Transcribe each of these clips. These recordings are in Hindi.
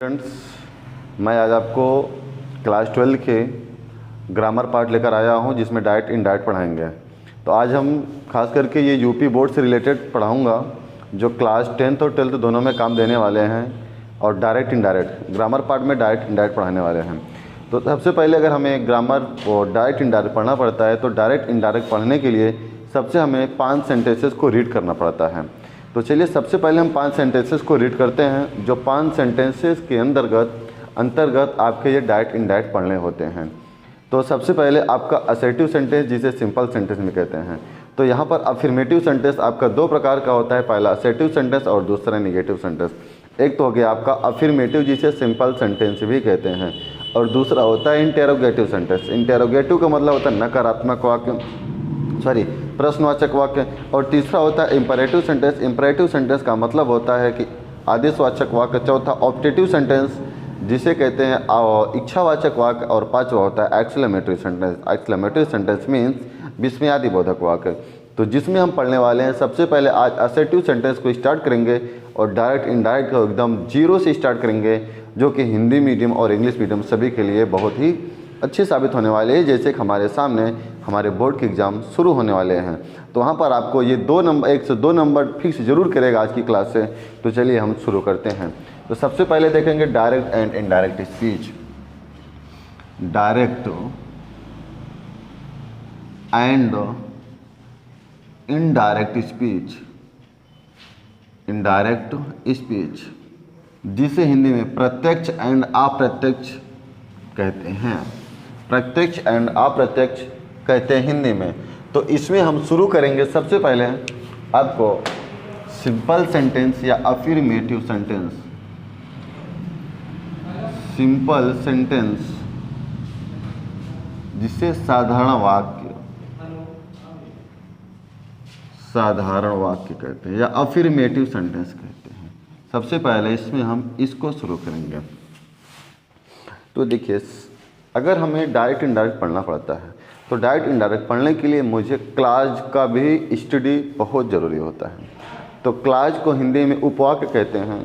फ्रेंड्स, मैं आज आपको क्लास 12 के ग्रामर पार्ट लेकर आया हूं जिसमें डायरेक्ट इनडायरेक्ट पढ़ाएंगे। तो आज हम खास करके ये यूपी बोर्ड से रिलेटेड पढ़ाऊंगा जो क्लास 10th और 12th दोनों में काम देने वाले हैं। और डायरेक्ट इनडायरेक्ट ग्रामर पार्ट में डायरेक्ट इनडायरेक्ट पढ़ाने वाले हैं। तो सबसे पहले अगर हमें ग्रामर और डायरेक्ट इनडायरेक्ट पढ़ना पड़ता है तो डायरेक्ट इनडायरेक्ट पढ़ने के लिए सबसे हमें 5 सेंटेंसेस को रीड करना पड़ता है। तो चलिए सबसे पहले हम 5 सेंटेंसेस को रीड करते हैं जो 5 सेंटेंसेस के अंतर्गत आपके ये डायरेक्ट इनडायरेक्ट पढ़ने होते हैं। तो सबसे पहले आपका असर्टिव सेंटेंस जिसे सिंपल सेंटेंस में कहते हैं। तो यहाँ पर अफर्मेटिव सेंटेंस आपका 2 प्रकार का होता है, पहला असर्टिव सेंटेंस और दूसरा नेगेटिव सेंटेंस। एक तो हो गया आपका अफर्मेटिव जिसे सिंपल सेंटेंस भी कहते हैं और दूसरा होता है इंटेरोगेटिव सेंटेंस। इंटेरोगेटिव का मतलब होता है नकारात्मक वाक्य, प्रश्नवाचक वाक्य। और तीसरा होता है इंपरेटिव सेंटेंस। इंपरेटिव सेंटेंस का मतलब होता है कि आदेशवाचक वाक्य। चौथा ऑप्टेटिव सेंटेंस जिसे कहते हैं इच्छावाचक वाक्य। और पांचवा होता है exclamatory sentence. Exclamatory sentence means विस्मयादिबोधक वाक्य। तो जिसमें हम पढ़ने वाले हैं सबसे पहले आज असर्टिव सेंटेंस को स्टार्ट करेंगे और डायरेक्ट इनडायरेक्ट को एकदम जीरो से स्टार्ट करेंगे, जो कि हिंदी मीडियम और इंग्लिश मीडियम सभी के लिए बहुत ही अच्छे साबित होने वाले हैं। जैसे कि हमारे सामने हमारे बोर्ड के एग्ज़ाम शुरू होने वाले हैं तो वहाँ पर आपको ये 1 से 2 नंबर फिक्स जरूर करेगा आज की क्लास से। तो चलिए हम शुरू करते हैं। तो सबसे पहले देखेंगे direct and indirect speech. Direct and indirect speech. Indirect speech जिसे हिंदी में प्रत्यक्ष एंड अप्रत्यक्ष कहते हैं। प्रत्यक्ष एंड अप्रत्यक्ष कहते हैं हिंदी में। तो इसमें हम शुरू करेंगे सबसे पहले आपको सिंपल सेंटेंस या अफर्मेटिव सेंटेंस। सिंपल सेंटेंस जिसे साधारण वाक्य कहते हैं या अफर्मेटिव सेंटेंस कहते हैं। सबसे पहले इसमें हम इसको शुरू करेंगे। तो देखिए, अगर हमें डायरेक्ट इनडायरेक्ट पढ़ना पड़ता है तो डायरेक्ट इनडायरेक्ट पढ़ने के लिए मुझे क्लाज का भी स्टडी बहुत ज़रूरी होता है। तो क्लाज को हिंदी में उपवाक्य कहते हैं।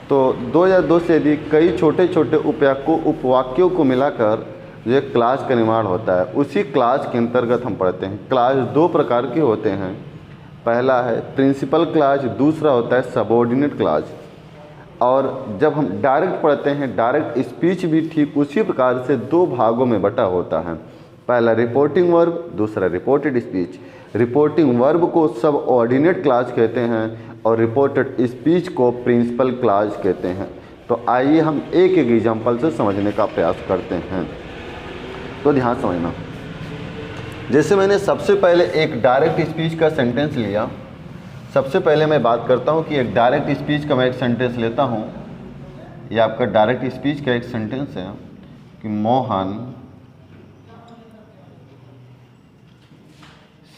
तो 2 या 2 से अधिक कई छोटे छोटे उपवाक्यों को मिलाकर जो क्लाज का निर्माण होता है उसी क्लाज के अंतर्गत हम पढ़ते हैं। क्लाज 2 प्रकार के होते हैं, पहला है प्रिंसिपल क्लाज, दूसरा होता है सबऑर्डिनेट क्लाज। और जब हम डायरेक्ट पढ़ते हैं डायरेक्ट स्पीच भी ठीक उसी प्रकार से 2 भागों में बटा होता है, पहला रिपोर्टिंग वर्ब, दूसरा रिपोर्टेड स्पीच। रिपोर्टिंग वर्ब को सबऑर्डिनेट क्लाज कहते हैं और रिपोर्टेड स्पीच को प्रिंसिपल क्लाज कहते हैं। तो आइए हम एक एक एग्जाम्पल से समझने का प्रयास करते हैं। तो ध्यान समझना, जैसे मैंने सबसे पहले एक डायरेक्ट स्पीच का सेंटेंस लिया। सबसे पहले मैं बात करता हूं कि एक डायरेक्ट स्पीच का मैं एक सेंटेंस लेता हूं। यह आपका डायरेक्ट स्पीच का एक सेंटेंस है कि Mohan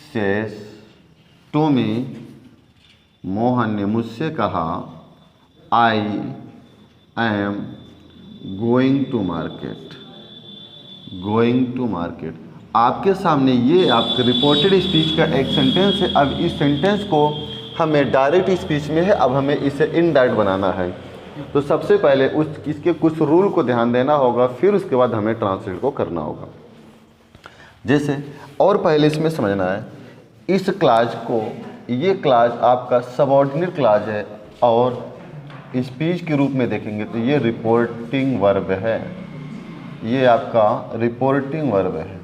says to me, Mohan ने मुझसे कहा, I am going to market. Going to market आपके सामने ये आपके रिपोर्टेड स्पीच का एक सेंटेंस है। अब इस सेंटेंस को हमें डायरेक्ट स्पीच में है, अब हमें इसे इनडायरेक्ट बनाना है। तो सबसे पहले इसके कुछ रूल को ध्यान देना होगा, फिर उसके बाद हमें ट्रांसलेट को करना होगा। जैसे और पहले इसमें समझना है इस क्लाज को, ये क्लाज आपका सबऑर्डिनेट क्लाज है और स्पीच के रूप में देखेंगे तो ये रिपोर्टिंग वर्ब है। ये आपका रिपोर्टिंग वर्ब है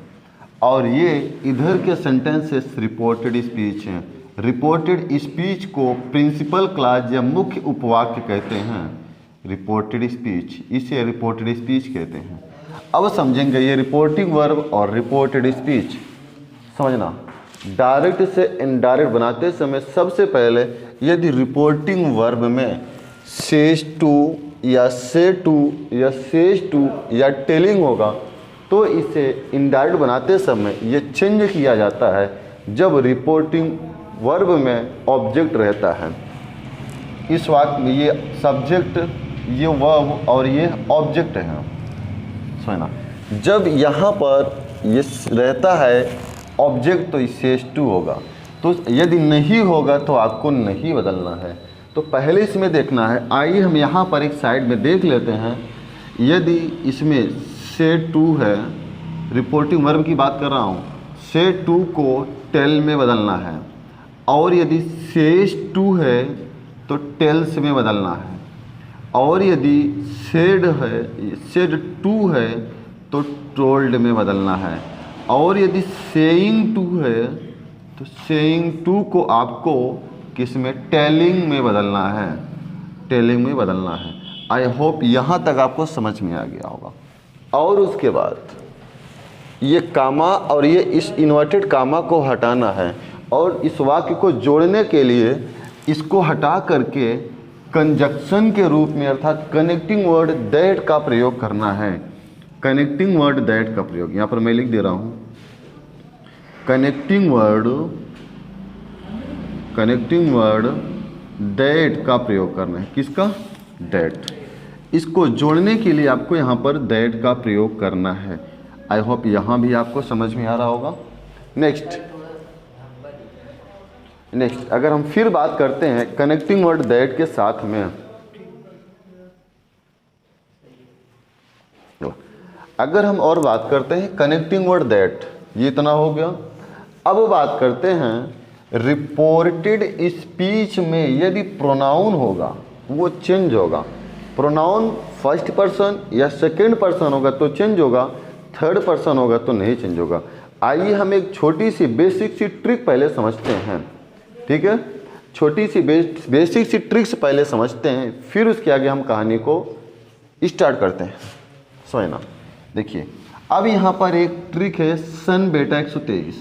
और ये इधर के सेंटेंसेस रिपोर्टेड स्पीच हैं। रिपोर्टेड स्पीच को प्रिंसिपल क्लाज या मुख्य उपवाक्य कहते हैं। रिपोर्टेड स्पीच, इसे रिपोर्टेड स्पीच कहते हैं। अब समझेंगे ये रिपोर्टिंग वर्ब और रिपोर्टेड स्पीच। समझना, डायरेक्ट से इनडायरेक्ट बनाते समय सबसे पहले यदि रिपोर्टिंग वर्ब में सेज टू या से टू या सेज टू या टेलिंग होगा तो इसे इनडायरेक्ट बनाते समय ये चेंज किया जाता है जब रिपोर्टिंग वर्ब में ऑब्जेक्ट रहता है। इस वाक्य में ये सब्जेक्ट, ये वर्ब और ये ऑब्जेक्ट है। समझना, जब यहाँ पर ये रहता है ऑब्जेक्ट तो सेज टू होगा। तो यदि नहीं होगा तो आपको नहीं बदलना है। तो पहले इसमें देखना है। आइए हम यहाँ पर एक साइड में देख लेते हैं। यदि इसमें से टू है, रिपोर्टिंग वर्ब की बात कर रहा हूँ, से टू को टेल में बदलना है, और यदि सेज टू है तो टेल्स में बदलना है, और यदि सेड है, सेड टू है तो टोल्ड में बदलना है, और यदि सेइंग टू है तो सेइंग टू को आपको किस में, टेलिंग में बदलना है, टेलिंग में बदलना है। आई होप यहाँ तक आपको समझ में आ गया होगा। और उसके बाद ये कामा और ये इस इन्वर्टेड कामा को हटाना है, और इस वाक्य को जोड़ने के लिए इसको हटा करके कंजक्शन के रूप में अर्थात कनेक्टिंग वर्ड दैट का प्रयोग करना है। कनेक्टिंग वर्ड दैट का प्रयोग यहाँ पर मैं लिख दे रहा हूँ। कनेक्टिंग वर्ड दैट का प्रयोग करना है। किसका? दैट। इसको जोड़ने के लिए आपको यहाँ पर दैट का प्रयोग करना है। आई होप यहाँ भी आपको समझ में आ रहा होगा। नेक्स्ट अगर हम फिर बात करते हैं कनेक्टिंग वर्ड दैट के साथ में, अगर हम और बात करते हैं कनेक्टिंग वर्ड दैट, ये इतना हो गया। अब बात करते हैं रिपोर्टेड स्पीच में यदि प्रोनाउन होगा वो चेंज होगा। प्रोनाउन फर्स्ट पर्सन या सेकंड पर्सन होगा तो चेंज होगा, थर्ड पर्सन होगा तो नहीं चेंज होगा। आइए हम एक छोटी सी बेसिक सी ट्रिक पहले समझते हैं। ठीक है, छोटी सी बेसिक सी ट्रिक्स पहले समझते हैं, फिर उसके आगे हम कहानी को स्टार्ट करते हैं। समझना, देखिए अब यहाँ पर एक ट्रिक है, सन बेटा 123,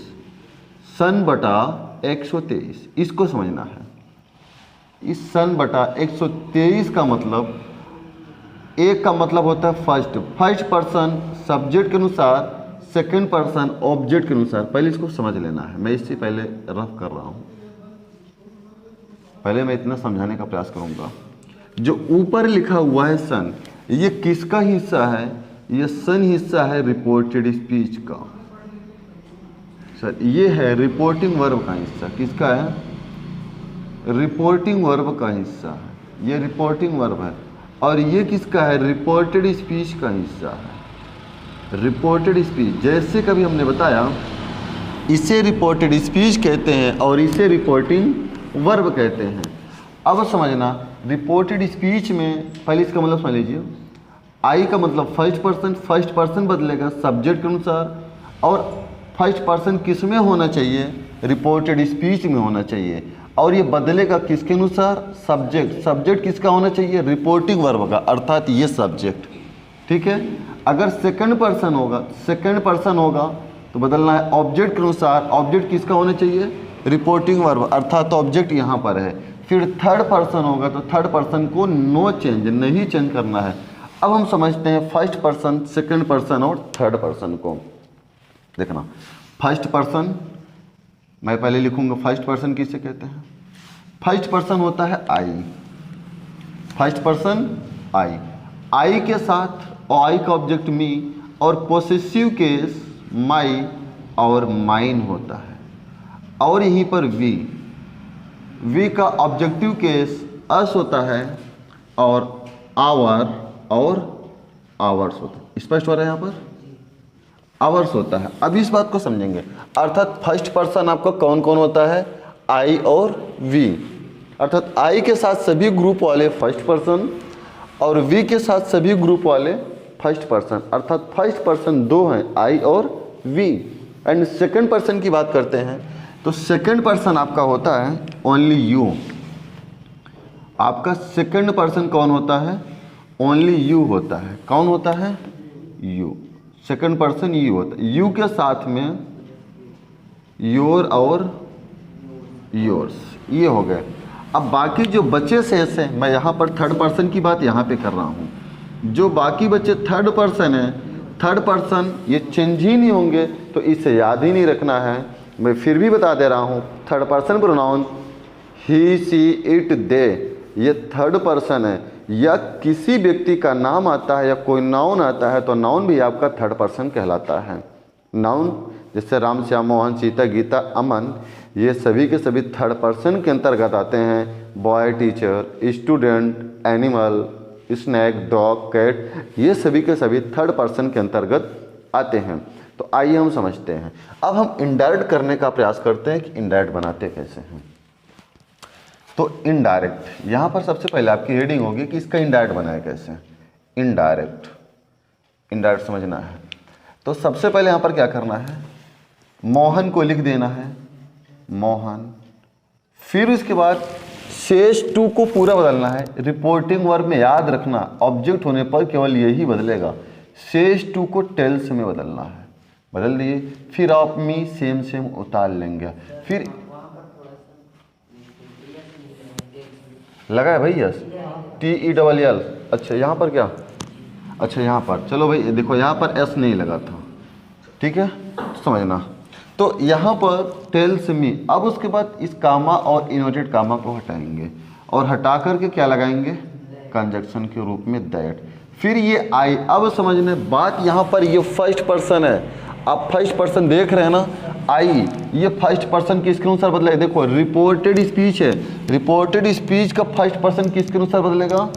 सन बटा 123, इसको समझना है। इस सन बटा 123 का मतलब, एक का मतलब होता है फर्स्ट पर्सन सब्जेक्ट के अनुसार, सेकंड पर्सन ऑब्जेक्ट के अनुसार। पहले इसको समझ लेना है, मैं इससे पहले रफ कर रहा हूँ, पहले मैं इतना समझाने का प्रयास करूँगा। जो ऊपर लिखा हुआ है सन, ये किसका हिस्सा है? ये सन हिस्सा है रिपोर्टेड स्पीच का। सर ये है रिपोर्टिंग वर्ब का हिस्सा। किसका है? रिपोर्टिंग वर्ब का हिस्सा है, ये रिपोर्टिंग वर्ब है। और ये किसका है? रिपोर्टेड स्पीच का हिस्सा है। रिपोर्टेड स्पीच, जैसे कभी हमने बताया, इसे रिपोर्टेड स्पीच कहते हैं और इसे रिपोर्टिंग वर्ब कहते हैं। अब समझना, रिपोर्टेड स्पीच में पहले इसका मतलब समझ लीजिए। आई का मतलब फर्स्ट पर्सन बदलेगा सब्जेक्ट के अनुसार, और फर्स्ट पर्सन किस में होना चाहिए? रिपोर्टेड स्पीच में होना चाहिए। और ये बदलेगा किसके अनुसार? सब्जेक्ट किसका होना चाहिए? रिपोर्टिंग वर्ब का, अर्थात ये सब्जेक्ट। ठीक है, अगर सेकंड पर्सन होगा तो बदलना है ऑब्जेक्ट के अनुसार। ऑब्जेक्ट किसका होना चाहिए? रिपोर्टिंग वर्ब, अर्थात ऑब्जेक्ट यहाँ पर है। फिर थर्ड पर्सन होगा तो थर्ड पर्सन को नो चेंज, नहीं चेंज करना है। अब हम समझते हैं फर्स्ट पर्सन, सेकंड पर्सन और थर्ड पर्सन को। देखना, फर्स्ट पर्सन मैं पहले लिखूंगा। फर्स्ट पर्सन किसे कहते हैं? फर्स्ट पर्सन होता है आई। फर्स्ट पर्सन आई के साथ आई का ऑब्जेक्ट मी, और पोसेसिव केस माई और माइन होता है। और यहीं पर वी का ऑब्जेक्टिव केस अस होता है, और आवर और आवर्स होता है। स्पष्ट हो रहा है? यहाँ पर आवर्स होता है। अब इस बात को समझेंगे, अर्थात फर्स्ट पर्सन आपका कौन कौन होता है? आई और वी, अर्थात आई के साथ सभी ग्रुप वाले फर्स्ट पर्सन और वी के साथ सभी ग्रुप वाले फर्स्ट पर्सन, अर्थात फर्स्ट पर्सन दो हैं, आई और वी। एंड सेकंड पर्सन की बात करते हैं तो सेकंड पर्सन आपका होता है ओनली यू। आपका सेकंड पर्सन कौन होता है? ओनली यू होता है। कौन होता है? यू। सेकंड पर्सन यू होता है। यू के साथ में योर और योर्स, ये हो गए। अब बाकी जो बचे शेष हैं, मैं यहाँ पर थर्ड पर्सन की बात यहाँ पे कर रहा हूँ। जो बाकी बचे थर्ड पर्सन है, थर्ड पर्सन ये चेंज ही नहीं होंगे, तो इसे याद ही नहीं रखना है। मैं फिर भी बता दे रहा हूँ, third person pronoun he, she, it, they, ये थर्ड पर्सन है। या किसी व्यक्ति का नाम आता है या कोई नाउन आता है तो नाउन भी आपका थर्ड पर्सन कहलाता है। नाउन जैसे राम, श्याम, मोहन, सीता, गीता, अमन, ये सभी के सभी थर्ड पर्सन के अंतर्गत आते हैं। Boy, teacher, student, animal, snake, dog, cat, ये सभी के सभी थर्ड पर्सन के अंतर्गत आते हैं। तो आइए हम समझते हैं। अब हम इनडायरेक्ट करने का प्रयास करते हैं कि इनडायरेक्ट बनाते कैसे हैं। तो इनडायरेक्ट, यहाँ पर सबसे पहले आपकी रीडिंग होगी कि इसका इनडायरेक्ट बनाए कैसे। इनडायरेक्ट, इनडायरेक्ट समझना है तो सबसे पहले यहाँ पर क्या करना है, मोहन को लिख देना है, मोहन। फिर उसके बाद शेष टू को पूरा बदलना है। रिपोर्टिंग वर्ब में याद रखना ऑब्जेक्ट होने पर केवल यही बदलेगा। शेष टू को टेल्स में बदलना है, बदल दिए। फिर आप मी सेम सेम उतार लेंगे। फिर लगा है भाई यस, TELL। अच्छा यहाँ पर क्या, अच्छा यहाँ पर चलो भाई देखो यहाँ पर एस नहीं लगा था, ठीक है समझना। तो यहाँ पर टेल्स मी, अब उसके बाद इस कामा और इन्वर्टेड कामा को हटाएंगे और हटा करके क्या लगाएंगे, कंजक्शन के रूप में दैट। फिर ये आई, अब समझने बात यहाँ पर ये फर्स्ट पर्सन है। आप फर्स्ट पर्सन देख रहे हैं ना, आई, ये फर्स्ट पर्सन किसके अनुसार बदलेगा, देखो रिपोर्टेड स्पीच है, रिपोर्टेड स्पीच का फर्स्ट पर्सन किसके अनुसार बदलेगा,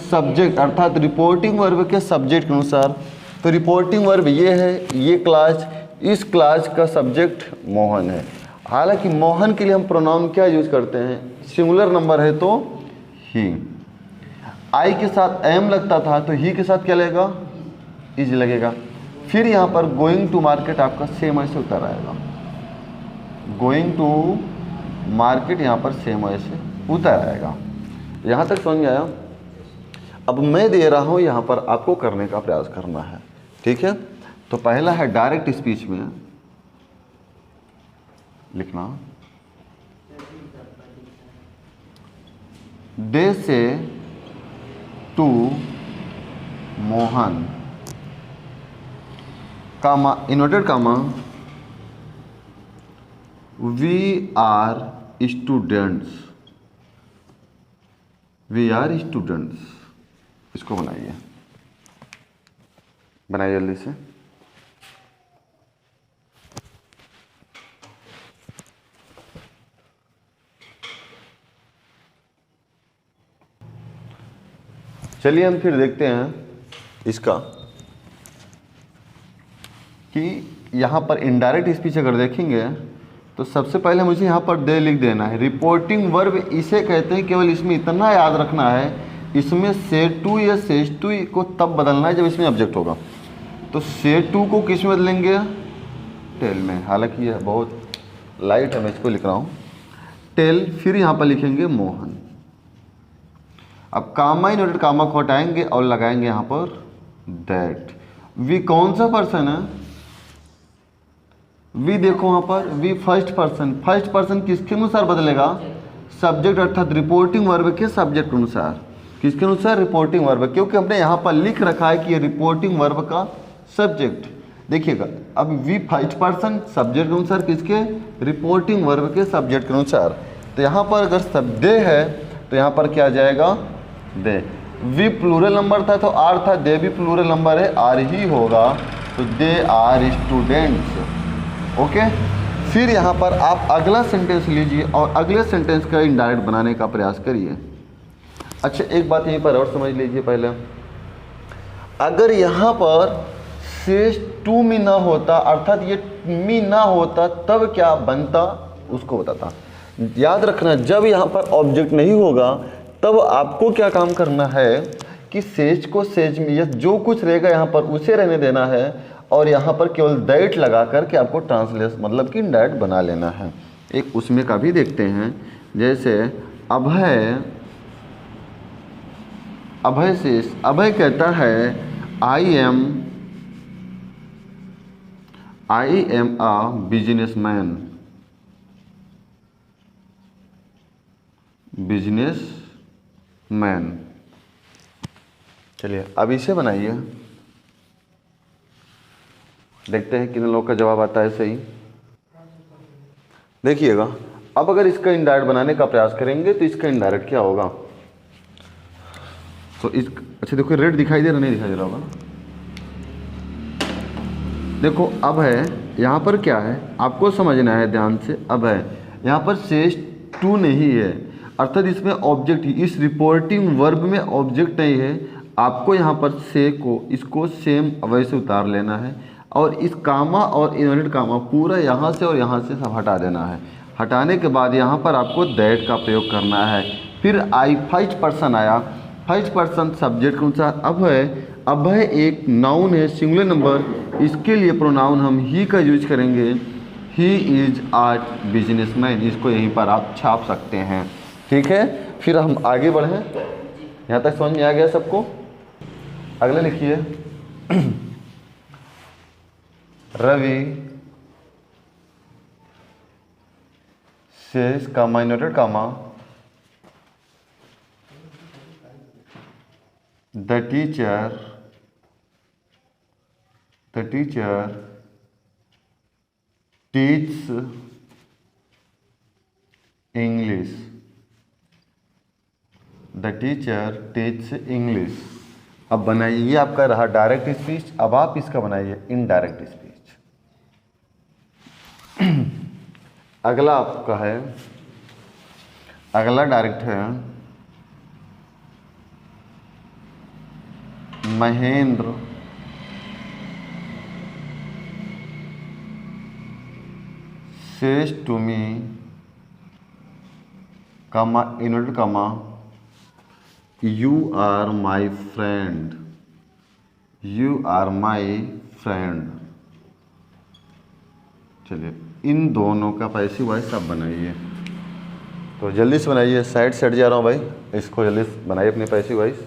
सब्जेक्ट, अर्थात रिपोर्टिंग वर्ब के सब्जेक्ट के अनुसार। तो रिपोर्टिंग वर्ब ये है, ये क्लास, इस क्लास का सब्जेक्ट मोहन है। हालांकि मोहन के लिए हम प्रोनाउन क्या यूज करते हैं, सिंगुलर नंबर है तो ही। आई के साथ एम लगता था तो ही के साथ क्या लगेगा, इज लगेगा। फिर यहाँ पर गोइंग टू मार्केट आपका सेम ऐसे उतर आएगा, गोइंग टू मार्केट यहाँ पर सेम ऐसे उतर आएगा। यहाँ तक समझ में आया। अब मैं दे रहा हूँ यहाँ पर आपको करने का प्रयास करना है, ठीक है। तो पहला है डायरेक्ट स्पीच में लिखना, they say to Mohan, comma inverted comma, we are students, we are students. इसको बनाइए, बनाइए जल्दी से। चलिए हम फिर देखते हैं इसका कि यहाँ पर इनडायरेक्ट स्पीच अगर देखेंगे तो सबसे पहले मुझे यहाँ पर दे लिख देना है। रिपोर्टिंग वर्ब इसे कहते हैं, केवल इसमें इतना याद रखना है, इसमें से टू या सेज टू को तब बदलना है जब इसमें ऑब्जेक्ट होगा। तो से टू को किस में बदलेंगे, टेल में। हालांकि यह बहुत लाइट है, मैं इसको लिख रहा हूँ टेल। फिर यहाँ पर लिखेंगे मोहन। अब कामा इन्वर्टेड कामा को हटाएंगे और लगाएंगे यहाँ पर दैट। वी कौन सा पर्सन है, वी देखो वहाँ पर we first person, first person किसके अनुसार बदलेगा, सब्जेक्ट, अर्थात रिपोर्टिंग वर्ब के सब्जेक्ट के अनुसार। किसके अनुसार, रिपोर्टिंग वर्ब, क्योंकि हमने यहाँ पर लिख रखा है कि ये रिपोर्टिंग वर्ब का सब्जेक्ट। देखिएगा अब वी फर्स्ट पर्सन सब्जेक्ट के अनुसार, किसके, रिपोर्टिंग वर्ब के सब्जेक्ट के अनुसार। तो यहाँ पर अगर सब दे है तो यहाँ पर क्या आ जाएगा, दे। वी प्लूरल नंबर था तो आर था, दे भी प्लूरल नंबर है, आर ही होगा, तो दे आर स्टूडेंट्स। ओके। फिर यहाँ पर आप अगला सेंटेंस लीजिए और अगले सेंटेंस का इनडायरेक्ट बनाने का प्रयास करिए। अच्छा एक बात यहीं पर और समझ लीजिए पहले, अगर यहाँ पर शेष टू मी ना होता, अर्थात ये मी ना होता, तब क्या बनता उसको बताता। याद रखना जब यहाँ पर ऑब्जेक्ट नहीं होगा तब आपको क्या काम करना है कि सेज को सेज में, या जो कुछ रहेगा यहाँ पर उसे रहने देना है और यहाँ पर केवल दैट लगा करके आपको ट्रांसलेट मतलब कि इनडायरेक्ट बना लेना है। एक उसमें का भी देखते हैं, जैसे अभय, अभय से, अभय कहता है I am a businessman, businessman. चलिए अब इसे बनाइए, देखते हैं कितने लोग का जवाब आता है सही। देखिएगा अब अगर इसका इनडायरेक्ट बनाने का प्रयास करेंगे तो इसका इनडायरेक्ट क्या होगा। तो इस, अच्छा देखो रेड दिखाई दे रहा, नहीं दिखाई दे रहा होगा। देखो अब है, यहाँ पर क्या है आपको समझना है ध्यान से। अब है यहाँ पर शेष टू नहीं है, अर्थात इसमें ऑब्जेक्ट ही, इस रिपोर्टिंग वर्ब में ऑब्जेक्ट नहीं है। आपको यहाँ पर से को इसको सेम वैसे उतार लेना है और इस कामा और इन्वर्टेड कामा पूरा यहाँ से और यहाँ से सब हटा देना है। हटाने के बाद यहाँ पर आपको दैट का प्रयोग करना है। फिर आई फर्स्ट पर्सन आया, फर्स्ट पर्सन सब्जेक्ट के अनुसार अब है एक नाउन है सिंगुलर नंबर, इसके लिए प्रोनाउन हम ही का यूज करेंगे। ही इज आर्ट बिजनेसमैन, इसको यहीं पर आप छाप सकते हैं। ठीक है, फिर हम आगे बढ़ें। यहाँ तक समझ में आ गया सबको? अगले लिखिए Ravi says comma inverted comma the teacher teaches English. The teacher teaches English. अब बनाइए, ये आपका रहा डायरेक्ट स्पीच। अब आप इसका बनाइए इनडायरेक्ट स्पीच। अगला आपका है, अगला डायरेक्ट है Mahendra says to me comma inverted comma you are my friend, you are my friend। चलिए इन दोनों का पैसिव वॉइस आप बनाइए, तो जल्दी से बनाइए। साइड जा रहा हूँ भाई, इसको जल्दी से बनाइए अपनी पैसिव वॉइस।